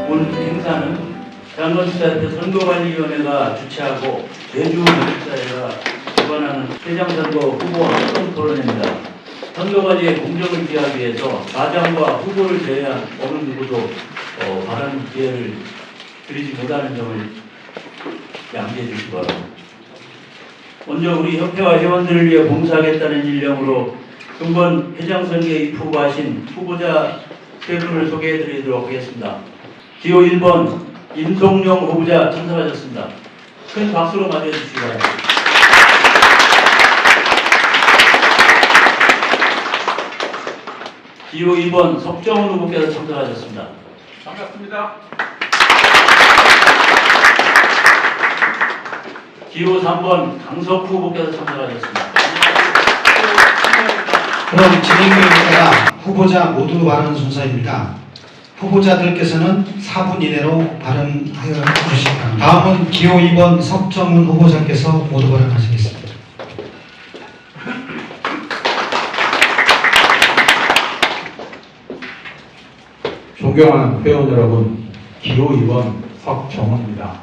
오늘 행사는 대한건축사협회 선거관리위원회가 주최하고 제주건축사회가 주관하는 회장선거 후보 합동 토론회입니다. 선거관리의 공정을 기하기 위해서 사장과 후보를 제외한 어느 누구도 발언 기회를 드리지 못하는 점을 양지해 주시기 바랍니다. 먼저 우리 협회와 회원들을 위해 봉사하겠다는 일념으로 금번 회장선거에 입후보하신 후보자 세 분을 소개해 드리도록 하겠습니다. 기호 1번 임송용 후보자 참석하셨습니다. 큰 박수로 맞이해 주시기 바랍니다. 기호 2번 석정훈 후보께서 참석하셨습니다. 반갑습니다. 기호 3번 강석후 후보께서 참석하셨습니다. 그럼 진행되겠습니다. 후보자 모두 발언 순서입니다. 후보자들께서는 4분 이내로 발언하여 주시기 바랍니다. 다음은 기호 2번 석정훈 후보자께서 모두 발언하시겠습니다. 존경하는 회원 여러분, 기호 2번 석정훈입니다.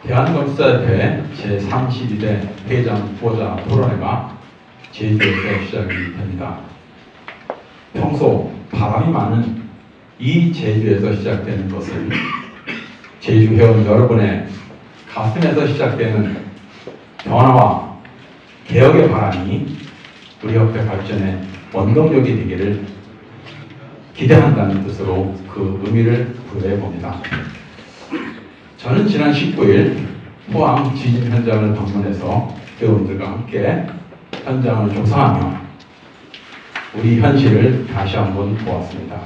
대한건축사협회 제32대 회장 후보자 토론회가 제주에서 시작이 됩니다. 평소 바람이 많은 이 제주에서 시작되는 것을 제주 회원 여러분의 가슴에서 시작되는 변화와 개혁의 바람이 우리 협회 발전의 원동력이 되기를 기대한다는 뜻으로 그 의미를 부여해 봅니다. 저는 지난 19일 포항 지진 현장을 방문해서 회원들과 함께 현장을 조사하며 우리 현실을 다시 한번 보았습니다.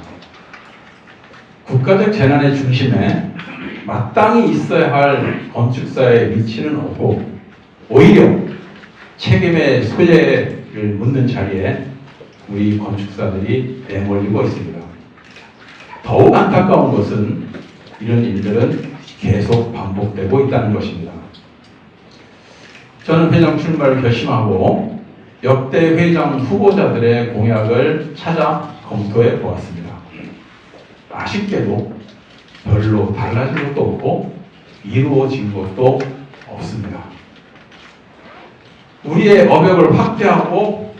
국가적 재난의 중심에 마땅히 있어야 할 건축사의 위치는 없고 오히려 책임의 소재를 묻는 자리에 우리 건축사들이 내몰리고 있습니다. 더욱 안타까운 것은 이런 일들은 계속 반복되고 있다는 것입니다. 저는 회장 출마를 결심하고 역대 회장 후보자들의 공약을 찾아 검토해 보았습니다. 아쉽게도 별로 달라진 것도 없고 이루어진 것도 없습니다. 우리의 어벽을 확대하고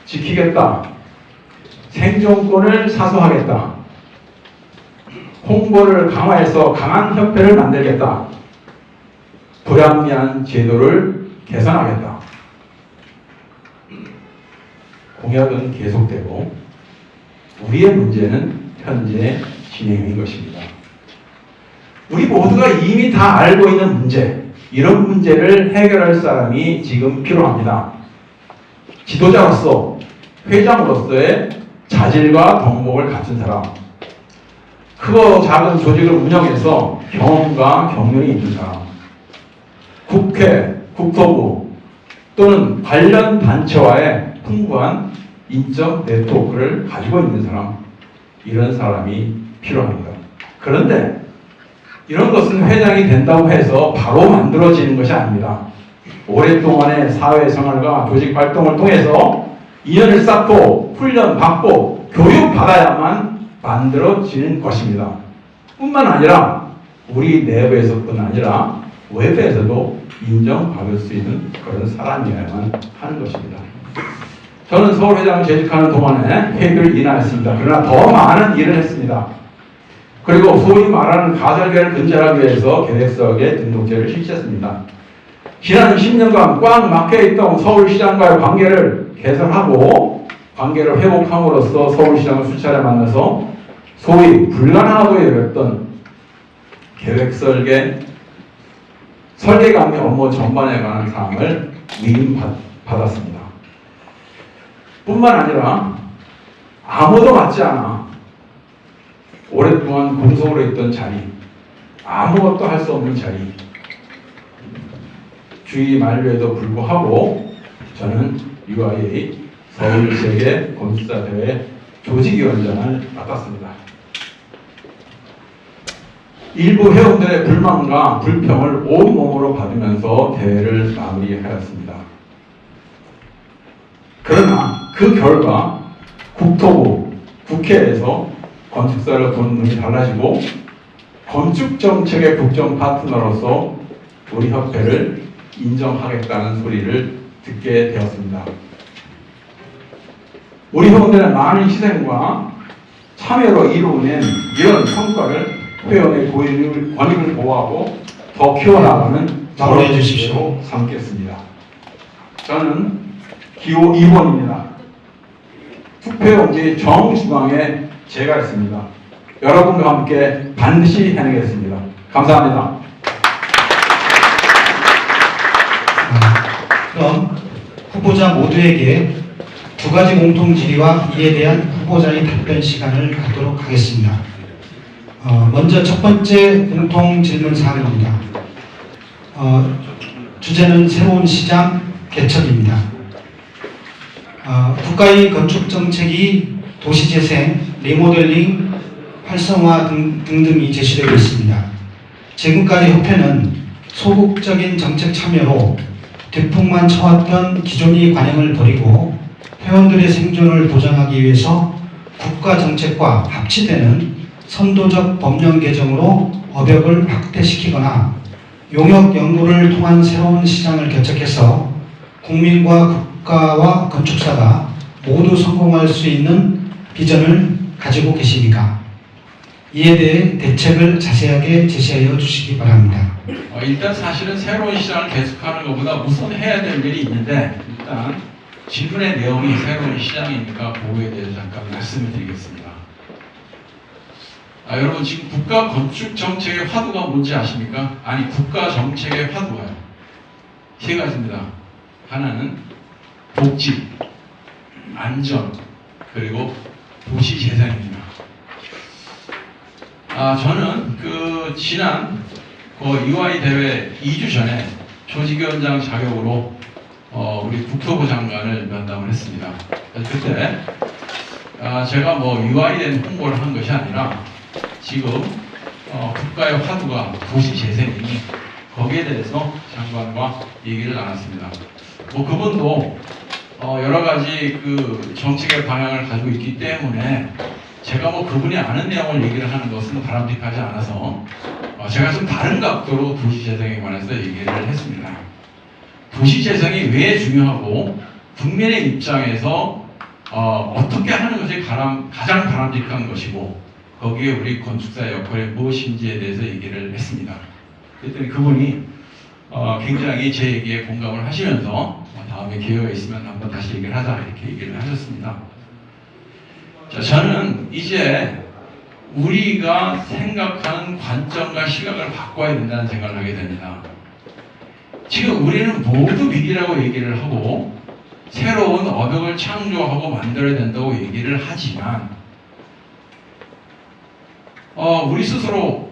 지키겠다. 생존권을 사수하겠다. 홍보를 강화해서 강한 협회를 만들겠다. 불합리한 제도를 개선하겠다. 공약은 계속되고 우리의 문제는 현재 진행인 것입니다. 우리 모두가 이미 다 알고 있는 문제, 이런 문제를 해결할 사람이 지금 필요합니다. 지도자로서, 회장으로서의 자질과 덕목을 갖춘 사람, 크고 작은 조직을 운영해서 경험과 경륜이 있는 사람, 국회, 국토부 또는 관련 단체와의 풍부한 인적 네트워크를 가지고 있는 사람, 이런 사람이 필요합니다. 그런데 이런 것은 회장이 된다고 해서 바로 만들어지는 것이 아닙니다. 오랫동안의 사회생활과 조직 활동을 통해서 인연을 쌓고 훈련받고 교육받아야만 만들어지는 것입니다. 뿐만 아니라 우리 내부에서뿐 아니라 외부에서도 인정받을 수 있는 그런 사람이어야만 하는 것입니다. 저는 서울회장을 재직하는 동안에 회비를 인하했습니다. 그러나 더 많은 일을 했습니다. 그리고 소위 말하는 가설계를 근절하기 위해서 계획서에 등록제를 실시했습니다. 지난 10년간 꽉 막혀있던 서울시장과의 관계를 개선하고 관계를 회복함으로써 서울시장을 수차례 만나서 소위 불가능하고 여겼던 계획 설계감의 업무 전반에 관한 사항을 위임받았습니다. 뿐만 아니라 아무도 맞지 않아 오랫동안 공석으로 있던 자리, 아무것도 할 수 없는 자리, 주의 만료에도 불구하고 저는 UIA 서울세계 건축사대회 조직위원장을 맡았습니다. 일부 회원들의 불만과 불평을 온몸으로 받으면서 대회를 마무리하였습니다. 그러나 그 결과 국토부, 국회에서 건축사를 보는 눈이 달라지고 건축 정책의 국정 파트너로서 우리 협회를 인정하겠다는 소리를 듣게 되었습니다. 우리 회원들의 많은 희생과 참여로 이루어낸 이런 성과를 회원의 권익을 보호하고 더 키워나가는 마무리해 주십시오. 삼겠습니다. 저는 기호 2번입니다. 투표용지 정중앙에 제가 있습니다. 여러분과 함께 반드시 해내겠습니다. 감사합니다. 그럼 후보자 모두에게 두 가지 공통 질의와 이에 대한 후보자의 답변 시간을 갖도록 하겠습니다. 먼저 첫 번째 공통 질문 사항입니다. 주제는 새로운 시장 개척입니다. 국가의 건축 정책이 도시재생, 리모델링, 활성화 등등이 제시되고 있습니다. 지금까지 협회는 소극적인 정책 참여로 대풍만 쳐왔던 기존의 관행을 버리고 회원들의 생존을 보장하기 위해서 국가 정책과 합치되는 선도적 법령 개정으로 업역을 확대시키거나 용역 연구를 통한 새로운 시장을 개척해서 국민과 국가와 건축사가 모두 성공할 수 있는 비전을 가지고 계십니까? 이에 대해 대책을 자세하게 제시하여 주시기 바랍니다. 일단 사실은 새로운 시장을 계속하는 것보다 우선 해야 될 일이 있는데, 일단 질문의 내용이 새로운 시장이니까 그거에 대해서 잠깐 말씀을 드리겠습니다. 여러분, 지금 국가 건축 정책의 화두가 뭔지 아십니까? 아니, 국가 정책의 화두가요, 세 가지입니다. 하나는 복지, 안전, 그리고 도시 재생입니다. 저는 지난 EY 대회 2주 전에 조직위원장 자격으로 우리 국토부 장관을 면담을 했습니다. 그때 제가 EY된 홍보를 한 것이 아니라 지금 국가의 화두가 도시 재생이니 거기에 대해서 장관과 얘기를 나눴습니다. 그분도 여러 가지 정책의 방향을 가지고 있기 때문에 제가 그분이 아는 내용을 얘기를 하는 것은 바람직하지 않아서 제가 좀 다른 각도로 도시재생에 관해서 얘기를 했습니다. 도시재생이 왜 중요하고 국민의 입장에서 어떻게 하는 것이 가장 바람직한 것이고 거기에 우리 건축사의 역할이 무엇인지에 대해서 얘기를 했습니다. 그랬더니 그분이 굉장히 제 얘기에 공감을 하시면서 다음에 기회가 있으면 한번 다시 얘기를 하자 이렇게 얘기를 하셨습니다. 자, 저는 이제 우리가 생각하는 관점과 시각을 바꿔야 된다는 생각을 하게 됩니다. 지금 우리는 모두 위기라고 얘기를 하고 새로운 업역을 창조하고 만들어야 된다고 얘기를 하지만 우리 스스로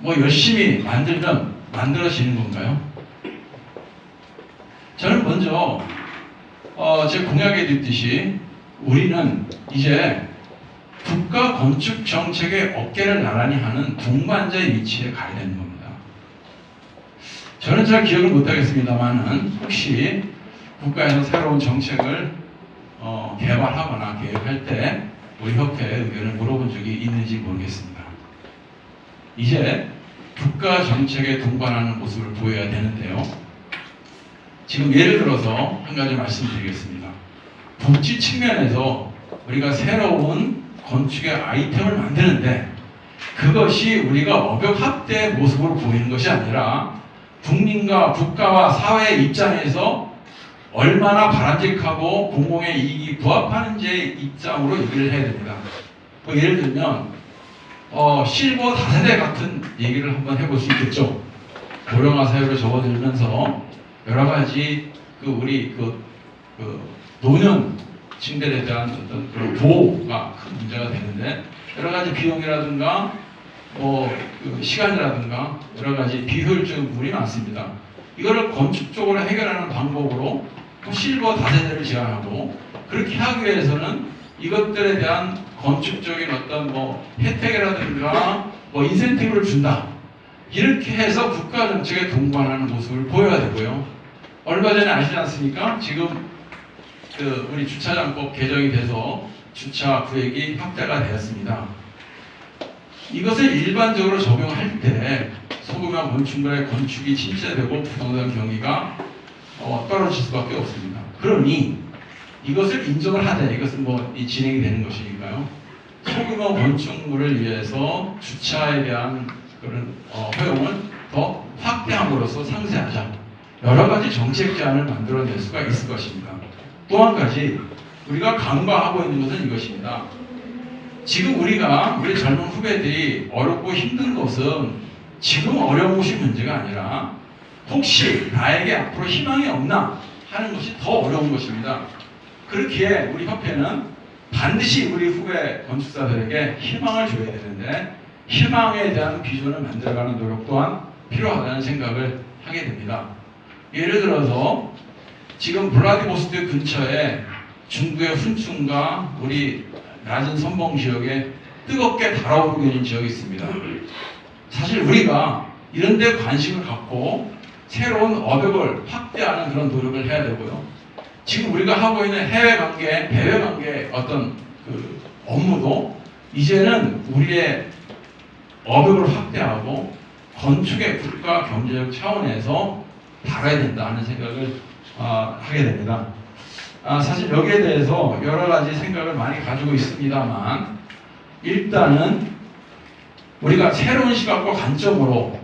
열심히 만들면 만들어지는 건가요? 저는 먼저 제 공약에 있듯이 우리는 이제 국가 건축 정책의 어깨를 나란히 하는 동반자의 위치에 가야 되는 겁니다. 저는 잘 기억을 못하겠습니다만은 혹시 국가에서 새로운 정책을 개발하거나 계획할 때 우리 협회의 의견을 물어본 적이 있는지 모르겠습니다. 이제 국가 정책에 동반하는 모습을 보여야 되는데요. 지금 예를 들어서 한 가지 말씀드리겠습니다. 복지 측면에서 우리가 새로운 건축의 아이템을 만드는데 그것이 우리가 업역 확대의 모습으로 보이는 것이 아니라 국민과 국가와 사회의 입장에서 얼마나 바람직하고 공공의 이익이 부합하는지의 입장으로 얘기를 해야 됩니다. 예를 들면 실버 다세대 같은 얘기를 한번 해볼 수 있겠죠. 고령화 사회로 접어들면서 여러 가지 우리 노년층들에 대한 어떤 그런 보호가 큰 문제가 되는데 여러 가지 비용이라든가 시간이라든가 여러 가지 비효율적인 부분이 많습니다. 이거를 건축적으로 해결하는 방법으로 실버 다세대를 제안하고 그렇게 하기 위해서는 이것들에 대한 건축적인 어떤 혜택이라든가 인센티브를 준다. 이렇게 해서 국가 정책에 동반하는 모습을 보여야 되고요. 얼마 전에 아시지 않습니까? 지금 우리 주차장법 개정이 돼서 주차 구역이 확대가 되었습니다. 이것을 일반적으로 적용할 때 소규모 건축물의 건축이 침체되고 부동산 경기가 떨어질 수밖에 없습니다. 그러니 이것을 인정을 하되 이것은 진행이 되는 것이니까요. 소규모 건축물을 위해서 주차에 대한 그런 허용을 더 확대함으로써 상세하자. 여러 가지 정책 제안을 만들어낼 수가 있을 것입니다. 또 한 가지 우리가 간과하고 있는 것은 이것입니다. 지금 우리 젊은 후배들이 어렵고 힘든 것은 지금 어려운 것이 문제가 아니라 혹시 나에게 앞으로 희망이 없나 하는 것이 더 어려운 것입니다. 그렇기에 우리 협회는 반드시 우리 후배 건축사들에게 희망을 줘야 되는데 희망에 대한 비전을 만들어가는 노력 또한 필요하다는 생각을 하게 됩니다. 예를 들어서 지금 블라디보스토크 근처에 중부의 훈춘과 우리 낮은 선봉 지역에 뜨겁게 달아오르고 있는 지역이 있습니다. 사실 우리가 이런 데 관심을 갖고 새로운 어벽을 확대하는 그런 노력을 해야 되고요. 지금 우리가 하고 있는 해외 관계, 대외 관계 어떤 그 업무도 이제는 우리의 어벽을 확대하고 건축의 국가 경제적 차원에서 다뤄야 된다 하는 생각을 하게 됩니다. 사실 여기에 대해서 여러 가지 생각을 많이 가지고 있습니다만 일단은 우리가 새로운 시각과 관점으로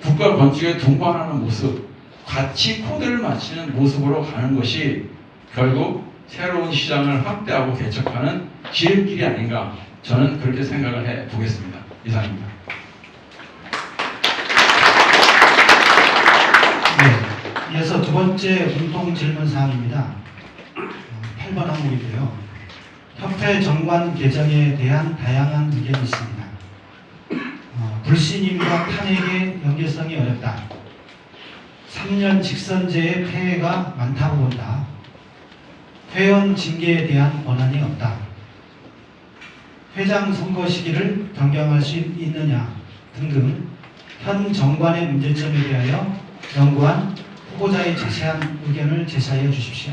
국가 건축에 동반하는 모습, 같이 코드를 맞추는 모습으로 가는 것이 결국 새로운 시장을 확대하고 개척하는 지름길이 아닌가 저는 그렇게 생각을 해 보겠습니다. 이상입니다. 네, 이어서 두 번째 공통 질문 사항입니다. 8번 항목이고요. 협회 정관 개정에 대한 다양한 의견이 있습니다. 불신임과 탄핵의 연계성이 어렵다. 3년 직선제의 폐해가 많다고 본다. 회원 징계에 대한 권한이 없다. 회장 선거 시기를 변경할 수 있느냐 등등 현 정관의 문제점에 대하여 연구한 후보자의 자세한 의견을 제시하여 주십시오.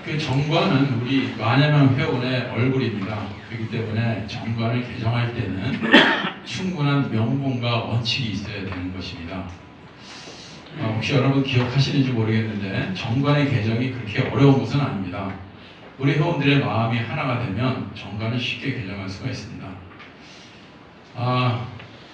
그 정관은 우리 만여명 회원의 얼굴입니다. 그렇기 때문에 정관을 개정할 때는 충분한 명분과 원칙이 있어야 되는 것입니다. 혹시 여러분 기억하시는지 모르겠는데 정관의 개정이 그렇게 어려운 것은 아닙니다. 우리 회원들의 마음이 하나가 되면 정관을 쉽게 개정할 수가 있습니다.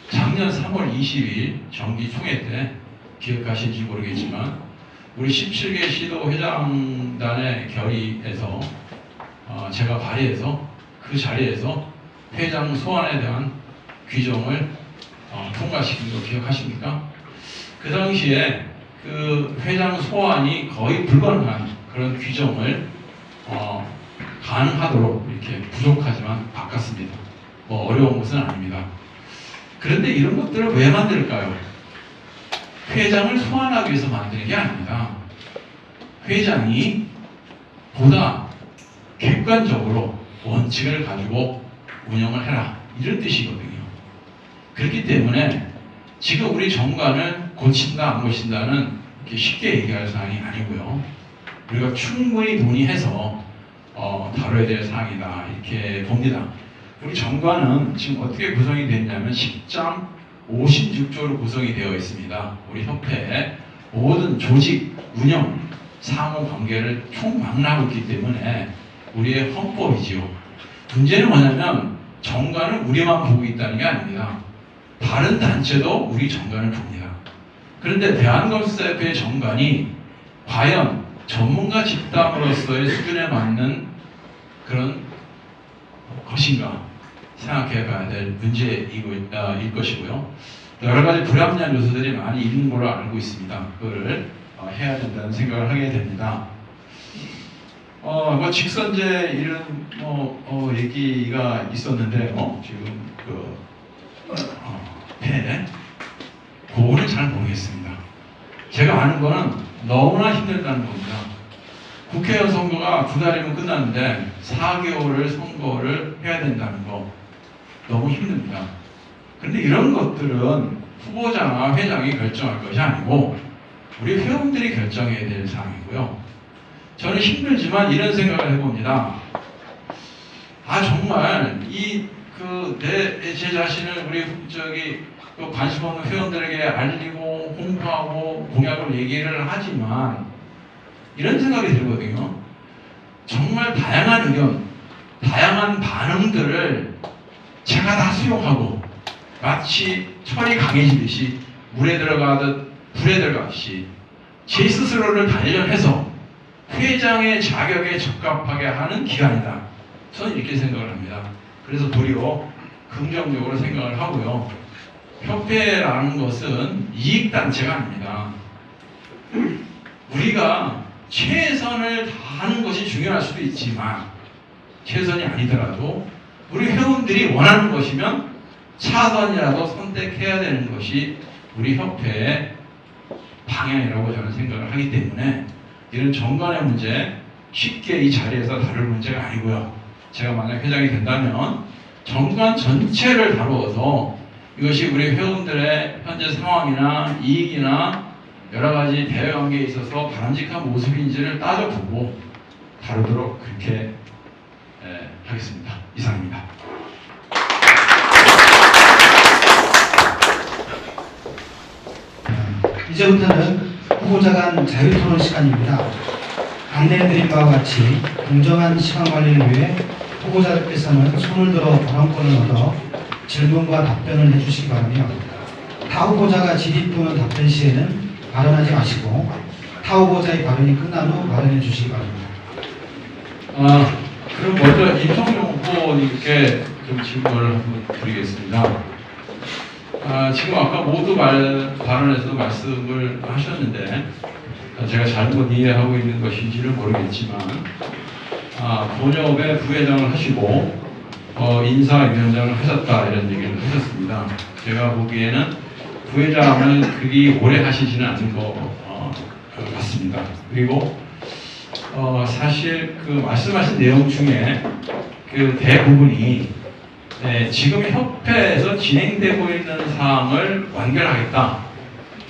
작년 3월 20일 정기총회 때 기억하실지 모르겠지만 우리 17개 시도 회장단의 결의에서 제가 발의해서 그 자리에서 회장 소환에 대한 규정을 통과시킨 거 기억하십니까? 그 당시에 그 회장 소환이 거의 불가능한 그런 규정을 가능하도록 이렇게 부족하지만 바꿨습니다. 어려운 것은 아닙니다. 그런데 이런 것들을 왜 만들까요? 회장을 소환하기 위해서 만드는 게 아닙니다. 회장이 보다 객관적으로 원칙을 가지고 운영을 해라 이런 뜻이거든요. 그렇기 때문에 지금 우리 정관을 고친다 안 고친다는 이렇게 쉽게 얘기할 사항이 아니고요. 우리가 충분히 논의해서 다뤄야 될 사항이다 이렇게 봅니다. 우리 정관은 지금 어떻게 구성이 됐냐면 10장 56조로 구성이 되어 있습니다. 우리 협회의 모든 조직, 운영, 상호 관계를 총망라하고 있기 때문에 우리의 헌법이지요. 문제는 뭐냐면 정관을 우리만 보고 있다는 게 아닙니다. 다른 단체도 우리 정관을 봅니다. 그런데 대한건축사협회의 정관이 과연 전문가 집단으로서의 수준에 맞는 그런 것인가 생각해 봐야 될 문제일 것이고요. 여러 가지 불합리한 요소들이 많이 있는 걸로 알고 있습니다. 그거를 해야 된다는 생각을 하게 됩니다. 직선제 이런 얘기가 있었는데요. 지금 그거는 잘 모르겠습니다. 제가 아는 거는 너무나 힘들다는 겁니다. 국회의원 선거가 2달이면 끝났는데 4개월을 선거를 해야 된다는 거 너무 힘듭니다. 그런데 이런 것들은 후보자나 회장이 결정할 것이 아니고 우리 회원들이 결정해야 될 사항이고요. 저는 힘들지만 이런 생각을 해봅니다. 정말 제 자신을 우리 그 관심 없는 회원들에게 알리고 홍보하고 공약을 얘기를 하지만 이런 생각이 들거든요. 정말 다양한 의견, 다양한 반응들을 제가 다 수용하고 마치 철이 강해지듯이 물에 들어가듯 불에 들어가듯이 제 스스로를 단련해서 회장의 자격에 적합하게 하는 기간이다. 저는 이렇게 생각을 합니다. 그래서 도리어 긍정적으로 생각을 하고요. 협회라는 것은 이익단체가 아닙니다. 우리가 최선을 다하는 것이 중요할 수도 있지만 최선이 아니더라도 우리 회원들이 원하는 것이면 차선이라도 선택해야 되는 것이 우리 협회의 방향이라고 저는 생각을 하기 때문에 이런 정관의 문제 쉽게 이 자리에서 다룰 문제가 아니고요. 제가 만약 회장이 된다면 정관 전체를 다루어서 이것이 우리 회원들의 현재 상황이나 이익이나 여러 가지 대외관계에 있어서 바람직한 모습인지를 따져보고 다루도록 그렇게 하겠습니다. 이상입니다. 이제부터는 후보자 간 자유토론 시간입니다. 안내해드린 바와 같이 공정한 시간관리를 위해 후보자들께서는 손을 들어 발언권을 얻어 질문과 답변을 해주시기 바라며 타 후보자가 질의 또는 답변 시에는 발언하지 마시고 타 후보자의 발언이 끝난 후 발언해 주시기 바랍니다. 그럼 먼저 임성용 후보님께 좀 질문을 한번 드리겠습니다. 지금 아까 모두 발언에서도 말씀을 하셨는데 제가 잘못 이해하고 있는 것인지를 모르겠지만 본협의 부회장을 하시고 인사위원장을 하셨다 이런 얘기를 하셨습니다. 제가 보기에는 부회장을 그리 오래 하시지는 않은 것 같습니다. 그리고 사실 그 말씀하신 내용 중에 그 대부분이 지금 협회에서 진행되고 있는 사항을 완결하겠다.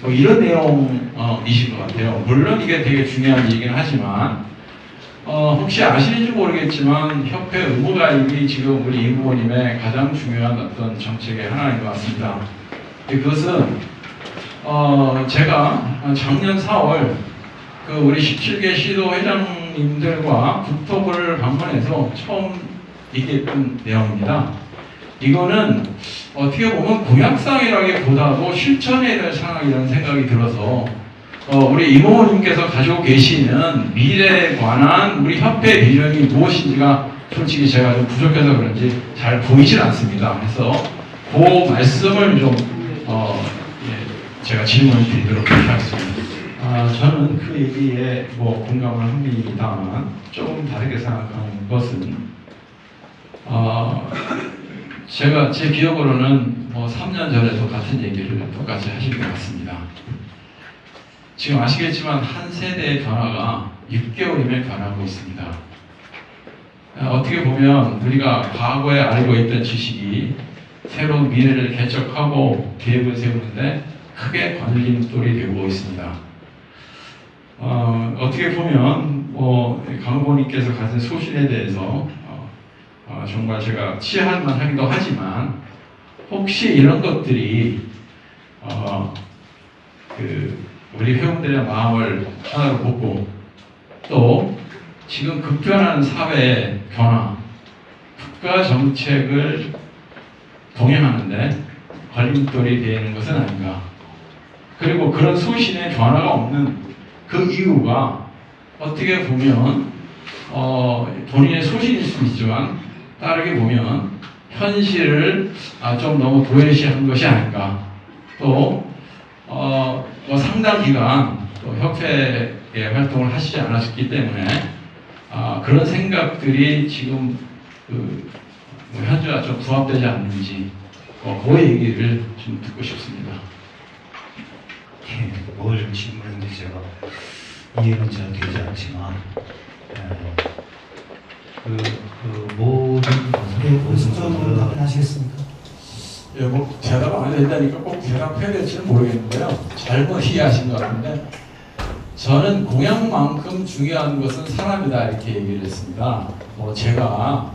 뭐 이런 내용이신 것 같아요. 물론 이게 되게 중요한 얘기긴 하지만 혹시 아시는지 모르겠지만 협회 의무가입이 지금 우리 임 후보님의 가장 중요한 어떤 정책의 하나인 것 같습니다. 그것은 제가 작년 4월 그 우리 17개 시도 회장님들과 국토부를 방문해서 처음 얘기했던 내용입니다. 이거는 어떻게 보면 공약상이라기보다도 실천해야 될 상황이라는 생각이 들어서 우리 임 후보님께서 가지고 계시는 미래에 관한 우리 협회 비전이 무엇인지가 솔직히 제가 좀 부족해서 그런지 잘 보이질 않습니다. 그래서 그 말씀을 좀 제가 질문을 드리도록 하겠습니다. 저는 그 얘기에 뭐 공감을 합니다만 조금 다르게 생각하는 것은 제가 제 기억으로는 뭐 3년 전에도 같은 얘기를 똑같이 하신 것 같습니다. 지금 아시겠지만 한 세대의 변화가 6개월이면 변하고 있습니다. 어떻게 보면 우리가 과거에 알고 있던 지식이 새로운 미래를 개척하고 계획을 세우는데 크게 걸림돌이 되고 있습니다. 어떻게 보면 강 후보님께서 가진 소신에 대해서 정말 제가 치할 만하기도 하지만 혹시 이런 것들이 우리 회원들의 마음을 하나로 보고 또 지금 급변하는 사회의 변화, 국가 정책을 동행하는데 걸림돌이 되는 것은 아닌가. 그리고 그런 소신의 변화가 없는 그 이유가 어떻게 보면 본인의 소신일 수 있지만 다르게 보면 현실을 좀 너무 도외시한 것이 아닌가. 또 상당 기간 또 협회의 활동을 하시지 않았기 때문에 그런 생각들이 지금 현재와 좀 부합되지 않는지 그 얘기를 좀 듣고 싶습니다. 뭘 질문했는지 제가 이해는 잘 되지 않지만 모든 원칙적으로 답변하시겠습니까? 뭐 대답 안 된다니까 꼭 대답해야 될지는 모르겠는데요. 잘못 이해하신 것 같은데 저는 공약만큼 중요한 것은 사람이다 이렇게 얘기를 했습니다. 제가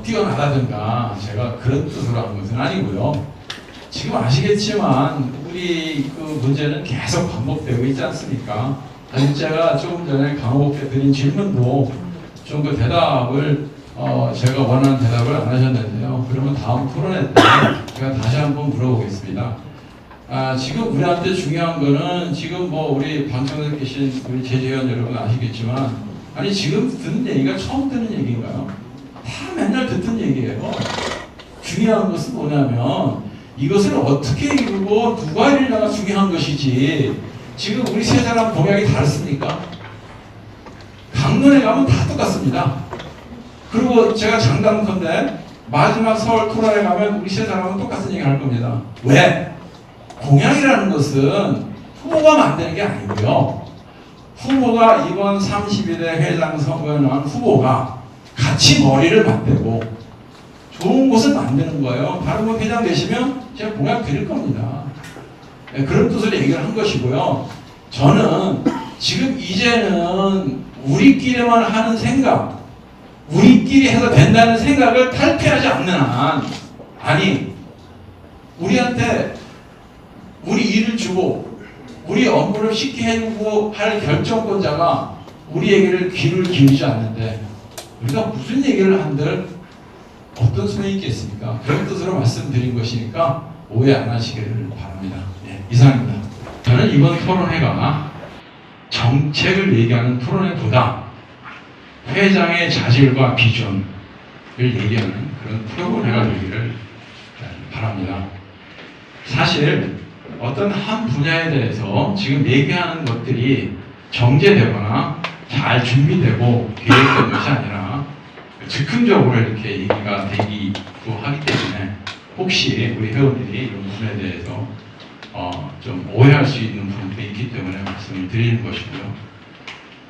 뛰어나다든가 제가 그런 뜻으로 한 것은 아니고요. 지금 아시겠지만 우리 그 문제는 계속 반복되고 있지 않습니까? 사실 제가 조금 전에 강호국께 드린 질문도 좀 그 대답을 제가 원하는 대답을 안 하셨는데요. 그러면 다음 토론회 때 제가 다시 한번 물어보겠습니다. 지금 우리한테 중요한 거는 지금 뭐 우리 방청석에 계신 우리 제재위원 여러분 아시겠지만 아니 지금 듣는 얘기가 처음 듣는 얘기인가요? 다 맨날 듣던 얘기예요. 중요한 것은 뭐냐면 이것을 어떻게 이루고 누가 이루냐가 중요한 것이지 지금 우리 세 사람 공약이 다릅니까? 강론에 가면 다 똑같습니다. 그리고 제가 장담컨대 마지막 서울 토론에 가면 우리 세 사람은 똑같은 얘기 할 겁니다. 왜? 공약이라는 것은 후보가 만드는 게 아니고요. 후보가 이번 32대 회장 선거에 나온 후보가 같이 머리를 맞대고 좋은 곳을 만드는 거예요. 다른 분 회장 되시면 제가 공약 드릴 겁니다. 네, 그런 뜻으로 얘기를 한 것이고요. 저는 지금 이제는 우리끼리만 하는 생각, 우리끼리 해서 된다는 생각을 탈피하지 않는 한, 아니 우리한테 우리 일을 주고 우리 업무를 쉽게 해주고 할 결정권자가 우리에게를 귀를 기울이지 않는데 우리가 무슨 얘기를 한들 어떤 소용이 있겠습니까? 그런 뜻으로 말씀드린 것이니까 오해 안 하시기를 바랍니다. 네, 이상입니다. 저는 이번 토론회가 정책을 얘기하는 토론회보다 회장의 자질과 비전을 얘기하는 그런 토론회가 되기를 바랍니다. 사실 어떤 한 분야에 대해서 지금 얘기하는 것들이 정제되거나 잘 준비되고 계획된 것이 아니라 즉흥적으로 이렇게 얘기가 되기도 하기 때문에 혹시 우리 회원들이 이런 부분에 대해서 좀 오해할 수 있는 부분도 있기 때문에 말씀을 드리는 것이고요.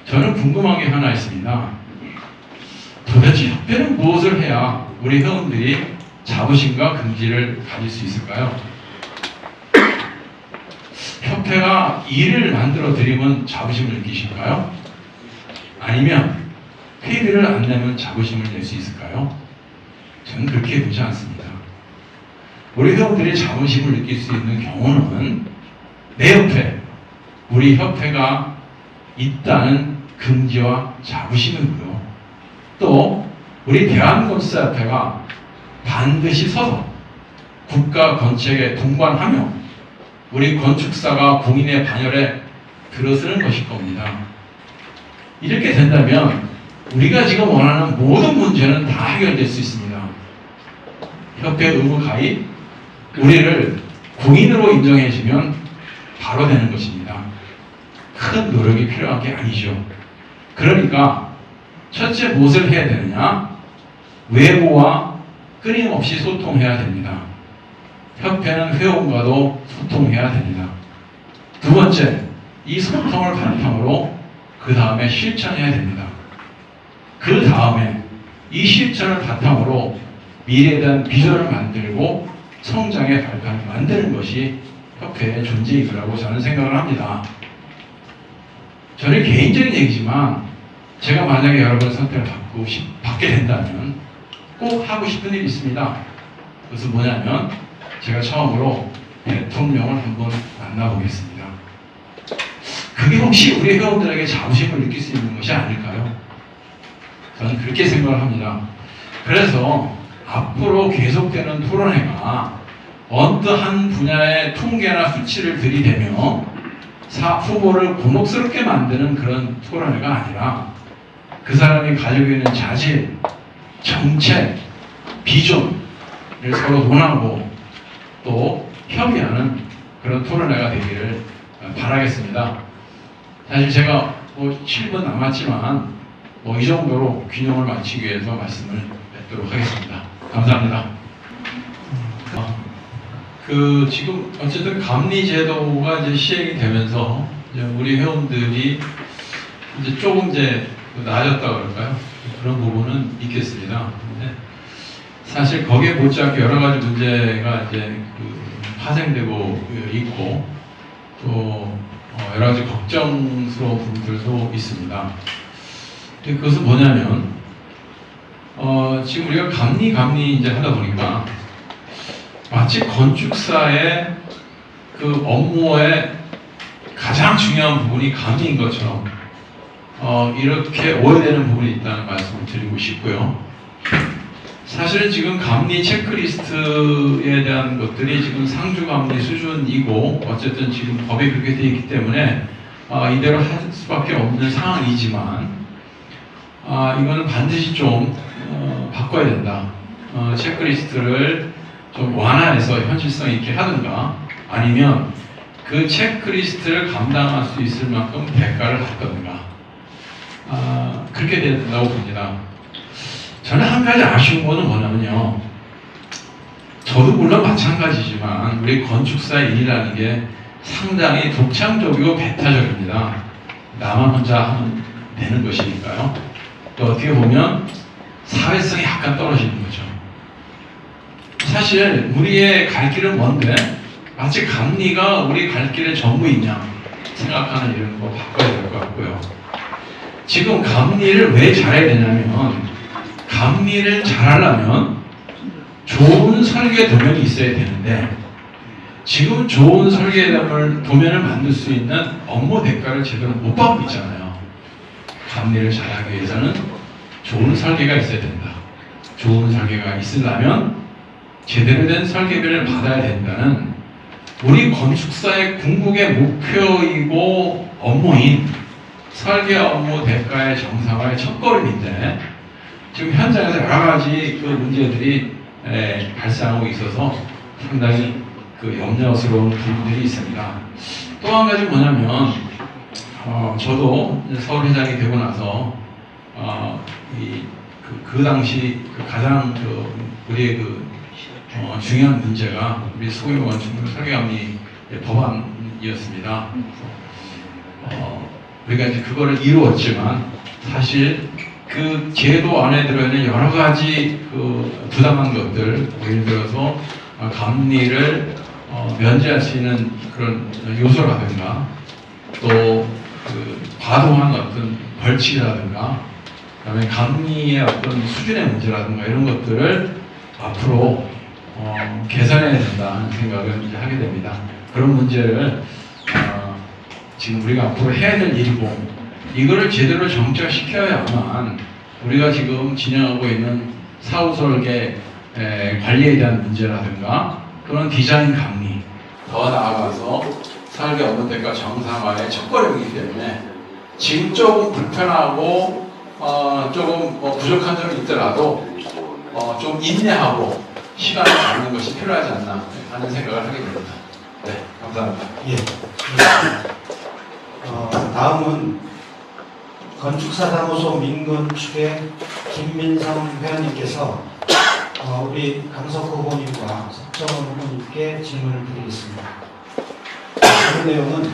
저는 궁금한 게 하나 있습니다. 도대체 협회는 무엇을 해야 우리 회원들이 자부심과 긍지를 가질 수 있을까요? 협회가 일을 만들어 드리면 자부심을 느끼실까요? 아니면 회비를 안 내면 자부심을 낼 수 있을까요? 저는 그렇게 보지 않습니다. 우리 회원들이 자부심을 느낄 수 있는 경우는 내 옆에 우리 협회가 있다는 긍지와 자부심이고요. 또 우리 대한건축사협회가 반드시 서서 국가 건축에 동반하며 우리 건축사가 공인의 반열에 들어서는 것일 겁니다. 이렇게 된다면 우리가 지금 원하는 모든 문제는 다 해결될 수 있습니다. 협회 의무 가입, 우리를 공인으로 인정해주면 바로 되는 것입니다. 큰 노력이 필요한 게 아니죠. 그러니까 첫째 무엇을 해야 되느냐? 외부와 끊임없이 소통해야 됩니다. 협회는 회원과도 소통해야 됩니다. 두 번째, 이 소통을 바탕으로 그 다음에 실천해야 됩니다. 그 다음에 이 실천을 바탕으로 미래에 대한 비전을 만들고 성장의 발판을 만드는 것이 협회의 존재이라고 저는 생각을 합니다. 저는 개인적인 얘기지만 제가 만약에 여러분의 선택을 받게 된다면 꼭 하고 싶은 일이 있습니다. 그것은 뭐냐면 제가 처음으로 대통령을 한번 만나보겠습니다. 그게 혹시 우리 회원들에게 자부심을 느낄 수 있는 것이 아닐까요? 저는 그렇게 생각을 합니다. 그래서 앞으로 계속되는 토론회가 어떠한 분야의 통계나 수치를 들이대며 후보를 곤혹스럽게 만드는 그런 토론회가 아니라 그 사람이 가지고 있는 자질, 정책, 비전을 서로 논하고 또 협의하는 그런 토론회가 되기를 바라겠습니다. 사실 제가 7분 남았지만 이 정도로 균형을 맞추기 위해서 말씀을 맺도록 하겠습니다. 감사합니다. 지금 어쨌든 감리 제도가 이제 시행이 되면서 이제 우리 회원들이 이제 조금 나아졌다 그럴까요? 그런 부분은 있겠습니다. 근데 사실 거기에 못지않게 여러 가지 문제가 이제 파생되고 있고 또 여러 가지 걱정스러운 부분들도 있습니다. 그것은 뭐냐면 지금 우리가 감리 이제 하다 보니까 마치 건축사의 그 업무의 가장 중요한 부분이 감리인 것처럼 이렇게 오해되는 부분이 있다는 말씀을 드리고 싶고요. 사실은 지금 감리 체크리스트에 대한 것들이 지금 상주감리 수준이고 어쨌든 지금 법이 그렇게 되어 있기 때문에 이대로 할 수밖에 없는 상황이지만 이거는 반드시 좀 바꿔야 된다. 체크리스트를 좀 완화해서 현실성 있게 하든가 아니면 그 체크리스트를 감당할 수 있을 만큼 대가를 하든가 그렇게 된다고 봅니다. 저는 한 가지 아쉬운 거는 뭐냐면요. 저도 물론 마찬가지지만 우리 건축사의 일이라는 게 상당히 독창적이고 배타적입니다. 나만 혼자 하면 되는 것이니까요. 또 어떻게 보면 사회성이 약간 떨어지는 거죠. 사실 우리의 갈 길은 뭔데 마치 감리가 우리 갈 길의 전부인 양 생각하는 이런 거 바꿔야 될 것 같고요. 지금 감리를 왜 잘해야 되냐면 감리를 잘하려면 좋은 설계 도면이 있어야 되는데 지금 좋은 설계 도면을 만들 수 있는 업무 대가를 제대로 못 받고 있잖아요. 감리를 잘하기 위해서는 좋은 설계가 있어야 된다. 좋은 설계가 있으려면 제대로 된 설계비를 받아야 된다는 우리 건축사의 궁극의 목표이고 업무인 설계 업무 대가의 정상화의 첫걸음인데 지금 현장에서 여러 가지 그 문제들이 발생하고 있어서 상당히 그 염려스러운 부분들이 있습니다. 또 한 가지 뭐냐면 저도 서울회장이 되고 나서 그 당시 가장 우리의 중요한 문제가 우리 소규모 건축 설계감리 법안이었습니다. 우리가 이제 그거를 이루었지만 사실 그 제도 안에 들어있는 여러 가지 그 부당한 것들, 예를 들어서 감리를 면제할 수 있는 그런 요소라든가 또 그 과도한 어떤 벌칙이라든가 그다음에 감리의 어떤 수준의 문제라든가 이런 것들을 앞으로 개선해야 된다는 생각을 이제 하게 됩니다. 그런 문제를 지금 우리가 앞으로 해야 될 일이고 이거를 제대로 정착시켜야만 우리가 지금 진행하고 있는 사후 설계 관리에 대한 문제라든가 또는 디자인 감리 더 나아가서 설계 업무 대가 정상화의 첫걸음이기 때문에 지금 조금 불편하고 조금 부족한 점이 있더라도 좀 인내하고 시간을 갖는 것이 필요하지 않나 하는 생각을 하게 됩니다. 네, 감사합니다. 예. 다음은 건축사사무소 민건축의 김민성 회원님께서 우리 강석호 후보님과 석정원 후보님께 질문을 드리겠습니다. 그 내용은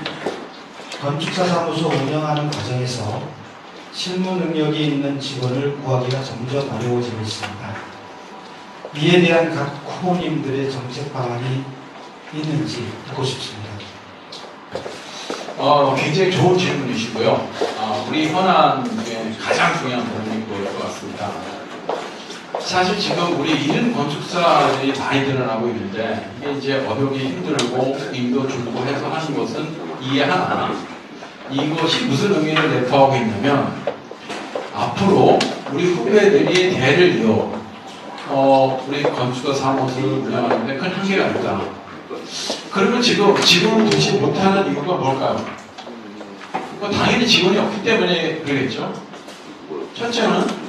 건축사사무소 운영하는 과정에서 실무 능력이 있는 직원을 구하기가 점점 어려워지고 있습니다. 이에 대한 각 후보님들의 정책 방안이 있는지 듣고 싶습니다. 굉장히 좋은 질문이시고요. 우리 현안 중에 가장 중요한 부분인 것 같습니다. 사실 지금 우리 이른 건축사들이 많이 늘어나고 있는데 이게 이제 어렵기 힘들고 임도 줄고 해서 하는 것은 이해하나 이것이 무슨 의미를 내포하고 있냐면 앞으로 우리 후배들이 대를 이어 우리 건축사 사무소를 운영하는데 큰 한계가 있다. 그러면 지금은 도대체 못하는 이유가 뭘까요? 당연히 직원이 없기 때문에 그러겠죠. 첫째는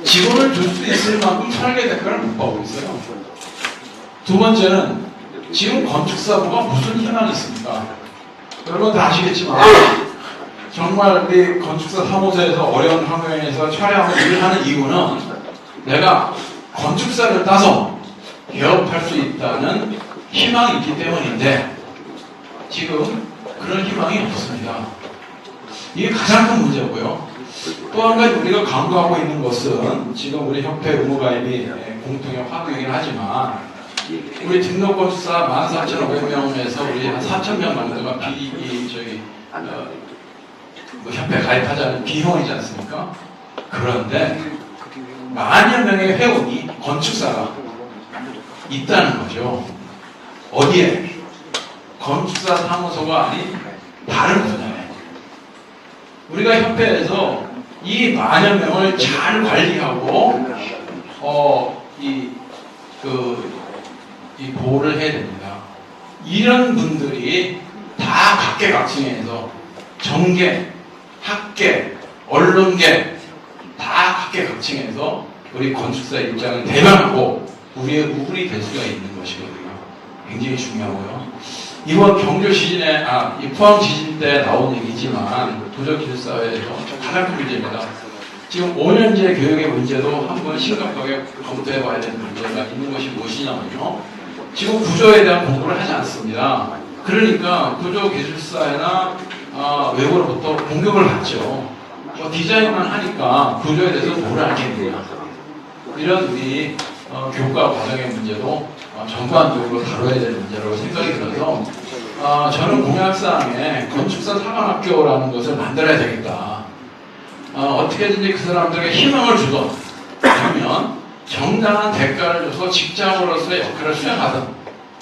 직원을 줄 수 있을 만큼 설계 대가를 못 받고 있어요. 두 번째는 지금 건축사부가 무슨 희망이 있습니까? 여러분 다 아시겠지만 정말 우리 건축사 사무소에서 어려운 환경에서 처리하고 일을 하는 이유는 내가 건축사를 따서 개업할 수 있다는 희망이 있기 때문인데 지금 그런 희망이 없습니다. 이게 가장 큰 문제고요. 또 한 가지 우리가 강조하고 있는 것은 지금 우리 협회 의무가입이 공통의 화두이긴 하지만 우리 등록건축사 14,500명에서 우리 한 4,000명 정도가 협회 가입하자는 비용이지 않습니까? 그런데 만여 명의 회원이 건축사가 있다는 거죠. 어디에? 건축사 사무소가 아닌 다른 분야에. 우리가 협회에서 이 만여 명을 잘 관리하고 이 보호를 해야 됩니다. 이런 분들이 다 각계각층에서 정계, 학계, 언론계 다 각계각층에서 우리 건축사 입장을 대변하고 우리의 우물이 될 수가 있는 것이거든요. 굉장히 중요하고요. 이번 경주 지진에, 이 포항 지진 때 나온 얘기지만 도적기술사회에서 가장 큰 문제입니다. 지금 5년제 교육의 문제도 한번 심각하게 검토해봐야 되는 문제가 있는 것이 무엇이냐면요. 지금 구조에 대한 공부를 하지 않습니다. 그러니까 구조기술사회나 외부로부터 공격을 받죠. 디자인만 하니까 구조에 대해서 뭘 알겠느냐. 이런 우리 교과 과정의 문제도 전반적으로 다뤄야 되는 문제라고 생각이 들어서 저는 공약사항에 건축사 사관학교라는 것을 만들어야 되겠다. 어떻게든지 그 사람들에게 희망을 주던 아니면 정당한 대가를 줘서 직장으로서의 역할을 수행하던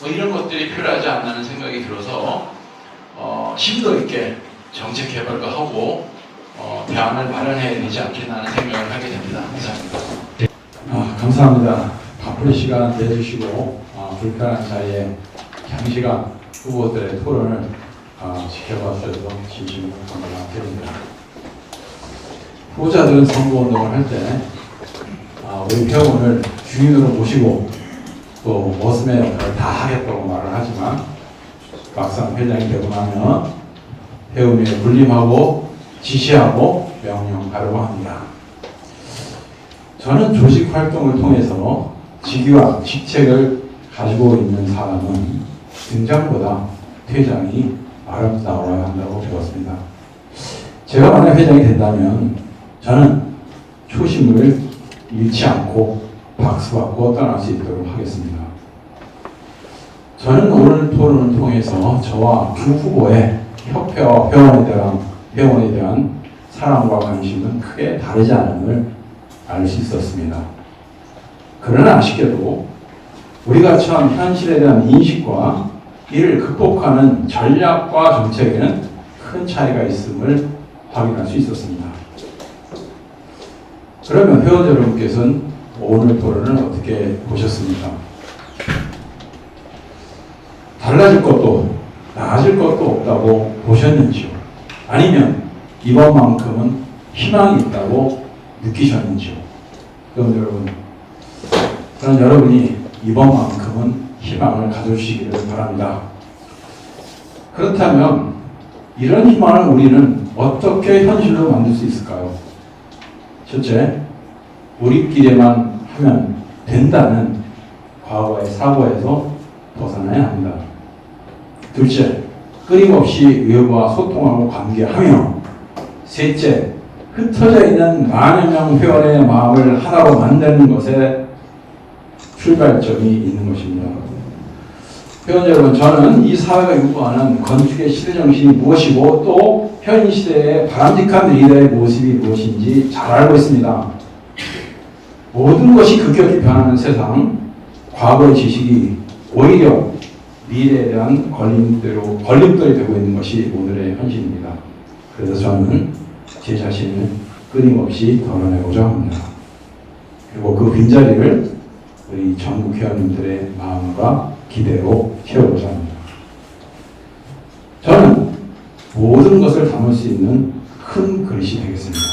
이런 것들이 필요하지 않나는 생각이 들어서 심도 있게 정책 개발도 하고 대안을 마련해야 되지 않겠나 하는 생각을 하게 됩니다. 감사합니다. 감사합니다. 바쁜 시간 내주시고 불편한 자리에 장시간 후보들의 토론을 지켜봐 주셔서 진심으로 감사드립니다. 후보자들은 선거운동을 할 때 우리 회원을 주인으로 모시고 또 머슴의 역할을 다 하겠다고 말을 하지만 막상 회장이 되고 나면 회원 위에 군림하고 지시하고 명령하려고 합니다. 저는 조직 활동을 통해서 직위와 직책을 가지고 있는 사람은 등장보다 퇴장이 아름다워야 한다고 배웠습니다. 제가 만약 회장이 된다면 저는 초심을 잃지 않고 박수받고 떠날 수 있도록 하겠습니다. 저는 오늘 토론을 통해서 저와 두 후보의 협회와 회원에 대한 사랑과 관심은 크게 다르지 않음을 알 수 있었습니다. 그러나 아쉽게도 우리가 처한 현실에 대한 인식과 이를 극복하는 전략과 정책에는 큰 차이가 있음을 확인할 수 있었습니다. 그러면 회원 여러분께서는 오늘 토론을 어떻게 보셨습니까? 달라질 것도 나아질 것도 없다고 보셨는지요? 아니면 이번만큼은 희망이 있다고 느끼셨는지요? 그럼 여러분, 저는 여러분이 이번만큼은 희망을 가져주시기를 바랍니다. 그렇다면 이런 희망을 우리는 어떻게 현실로 만들 수 있을까요? 첫째, 우리끼리만 하면 된다는 과거의 사고에서 벗어나야 합니다. 둘째, 끊임없이 외부와 소통하고 관계하며, 셋째, 흩어져 있는 많은 명 회원의 마음을 하나로 만드는 것에 출발점이 있는 것입니다. 회원 여러분, 저는 이 사회가 요구하는 건축의 시대정신이 무엇이고 또 현 시대의 바람직한 리더의 모습이 무엇인지 잘 알고 있습니다. 모든 것이 급격히 변하는 세상, 과거의 지식이 오히려 미래에 대한 걸림돌이 되고 있는 것이 오늘의 현실입니다. 그래서 저는 제 자신을 끊임없이 덜어내고자 합니다. 그리고 그 빈자리를 우리 전국 회원님들의 마음과 기대로 채우고자 합니다. 저는 모든 것을 담을 수 있는 큰 그릇이 되겠습니다.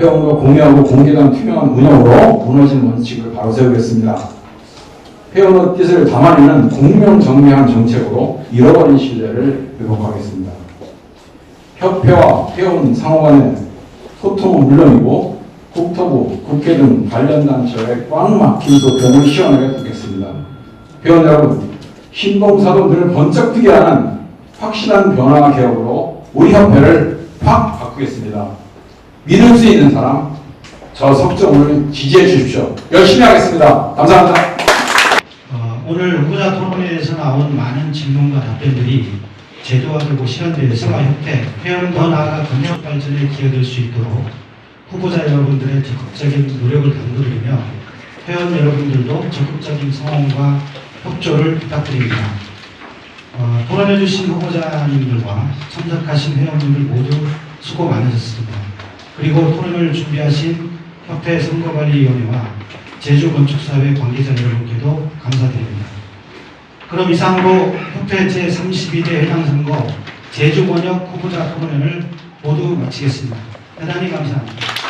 회원과 공유하고 공개된 투명한 운영으로 무너진 원칙을 바로 세우겠습니다. 회원의 뜻을 담아내는 공명정리한 정책으로 잃어버린 신뢰를 회복하겠습니다. 협회와 회원 상호 간의 소통은 물론이고 국토부, 국회 등 관련 단체의 꽉 막힌 소통을 시원하게 두겠습니다. 회원 여러분, 신봉사도 늘 번쩍 뜨게 하는 확실한 변화 개혁으로 우리 협회를 확 바꾸겠습니다. 믿을 수 있는 사람, 저 석정을 지지해 주십시오. 열심히 하겠습니다. 감사합니다. 오늘 후보자 토론회에서 나온 많은 질문과 답변들이 제도화되고 실현되어서 협회, 회원은 더 나아가 건축 발전에 기여될 수 있도록 후보자 여러분들의 적극적인 노력을 당부드리며 회원 여러분들도 적극적인 성원과 협조를 부탁드립니다. 토론해주신 후보자님들과 참석하신 회원님들 모두 수고 많으셨습니다. 그리고 토론을 준비하신 협회 선거관리위원회와 제주건축사회 관계자 여러분께도 감사드립니다. 그럼 이상으로 협회 제32대 해당선거 제주권역 후보자 토론회를 모두 마치겠습니다. 대단히 감사합니다.